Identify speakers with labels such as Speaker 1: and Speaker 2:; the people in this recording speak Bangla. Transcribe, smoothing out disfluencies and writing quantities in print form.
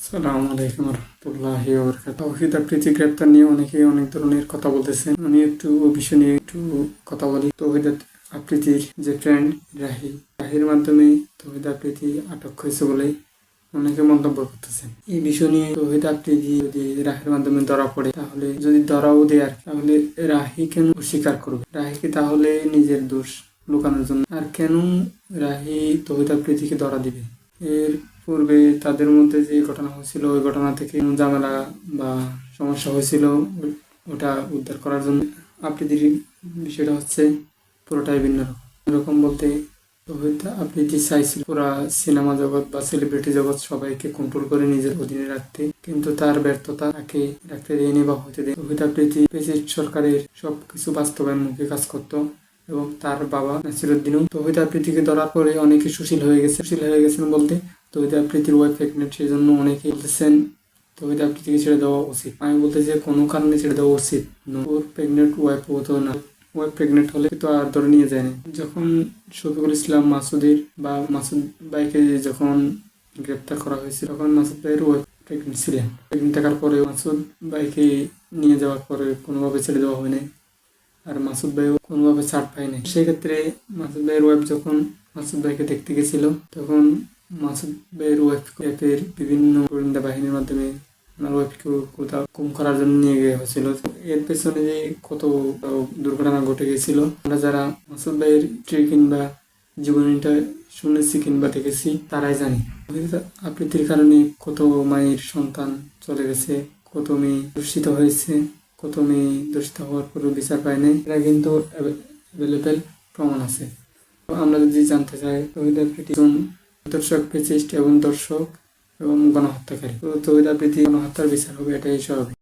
Speaker 1: আসসালামু আলাইকুম রহমতুল্লাহি ওয়া বারাকাতুহু। তৌহিদ আফ্রিদি গ্রেপ্তার নিয়ে অনেকেই অনেক ধরনের কথা বলতেছেন। আমি একটু ও বিষয় নিয়ে একটু কথা বলি। তৌহিদ আফ্রিদির যে ফ্রেন্ড রাহির মাধ্যমে তৌহিদ আফ্রিদি আটক হয়েছে বলে অনেকে মন্তব্য করতেছেন। এই বিষয় নিয়ে তৌহিদ আফ্রিদি যদি রাহির মাধ্যমে ধরা পড়ে, তাহলে যদি ধরাও দেয় আর তাহলে রাহি কেন অস্বীকার করবে? রাহিকে তাহলে নিজের দোষ লুকানোর জন্য আর কেন রাহি তৌহিদ আফ্রিদিকে ধরা দিবে? এর পূর্বে তাদের মধ্যে যে ঘটনা হয়েছিল, ওই ঘটনা থেকে ঝামেলা বা সমস্যা হয়েছিল, ওটা উদ্ধার করার জন্য আফ্রিদির বিষয়টা হচ্ছে পুরোটাই ভিন্ন রকম। এরকম বলতে তৌহিদ আফ্রিদি চাইছিল পুরা সিনেমা জগৎ বা সেলিব্রিটি জগৎ সবাইকে কন্ট্রোল করে নিজের অধীনে রাখতে, কিন্তু তার ব্যর্থতা তাকে রাখতে দেয়নি বা হতে দেয়। তৌহিদ আফ্রিদি প্রেসিডেন্ট সরকারের সবকিছু বাস্তবায়ন মুখে কাজ করত এবং তার বাবা নাসিরুদ্দিনও তৌহিদ আফ্রিদিকে ধরার পরে অনেকে সুশীল হয়ে গেছেন বলতে তৌহিদ আফ্রিদির ওয়াইফ প্রেগনেন্ট, সেই জন্য অনেকে বলতেছেন তৌহিদ আফ্রিদিকে ছেড়ে দেওয়া উচিত। আমি বলতে যে কোনো কারণে ছেড়ে দেওয়া উচিত। ওর প্রেগনেন্ট ওয়াইফ হতো না, ওয়াইফ প্রেগনেন্ট হলে তো আর ধরে নিয়ে যায়নি। যখন শফিকুল ইসলাম মাসুদের বা মাসুদ ভাইকে যখন গ্রেপ্তার করা হয়েছিল, তখন মাসুদ ভাইয়ের ওয়াইফ প্রেগনেন্ট ছিলেন। প্রেগনেন্ট থাকার পরে মাসুদ ভাইকে নিয়ে যাওয়ার পরে কোনোভাবে ছেড়ে দেওয়া হয়নি, আর মাসুদ ভাইও কোনোভাবে ছাড় পায়নি। সেক্ষেত্রে মাসুদ ভাইয়ের ওয়াইফ যখন মাসুদ ভাইকে দেখতে গেছিল, তখন মাসুদ ভাইয়ের ওয়াইফের বিভিন্ন গোয়েন্দা বাহিনীর মাধ্যমে ওনার ওয়াইফকে কোথাও গুম করার জন্য নিয়ে গিয়ে হয়েছিল। এর পেছনে যে কত দুর্ঘটনা ঘটে গেছিল, আমরা যারা মাসুদ ভাইয়ের স্ত্রী কিংবা জীবনীটা শুনেছি কিংবা দেখেছি তারাই জানি। আফ্রিদির কারণে কত মায়ের সন্তান চলে গেছে, কত মেয়ে দূষিত হয়েছে, কত মেয়ে দূষিত হওয়ার পরেও বিচার পায় নাই। এটা কিন্তু অ্যাভেলেবেল প্রমাণ আছে। আমরা যদি জানতে চাই তৌহিদ আফ্রিদি দর্শক ফেসিস্ট এবং দর্শক এবং গণহত্যাকারী, তো তৌহিদ আফ্রিদি গণহত্যার বিচার হবে, এটাই স্বাভাবিক।